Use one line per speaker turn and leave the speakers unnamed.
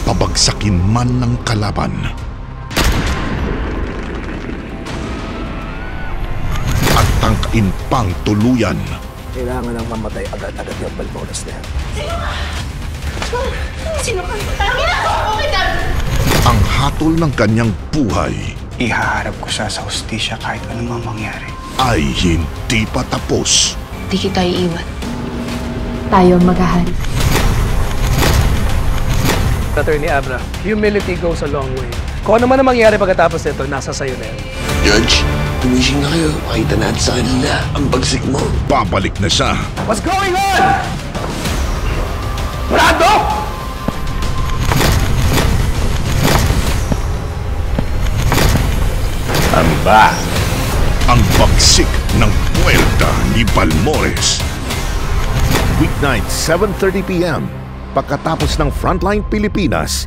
pabagsakin man ng kalaban. At tangkain pang tuluyan.
Kailangan nang mamatay agad-agad yung Balmores na yan.
Sino ka? Ginagawa kita!
Ang hatol ng kanyang buhay
Ihaharap ko siya sa hustisya kahit anong mangyari.
ay hindi pa tapos.
Di kita iiwan.
Tayo ang maghahari.
Attorney Abra, humility goes a long way. Kung ano man ang mangyari pagkatapos nito, nasa sayo na yan.
Judge, tumising na kayo. Makita natin sa kanila ang bagsik mo.
Babalik na siya.
What's going on? Brado!
Ang bagsik ng puwerta ni Balmores.
Weeknight, 7:30 p.m. Pagkatapos ng Frontline Pilipinas,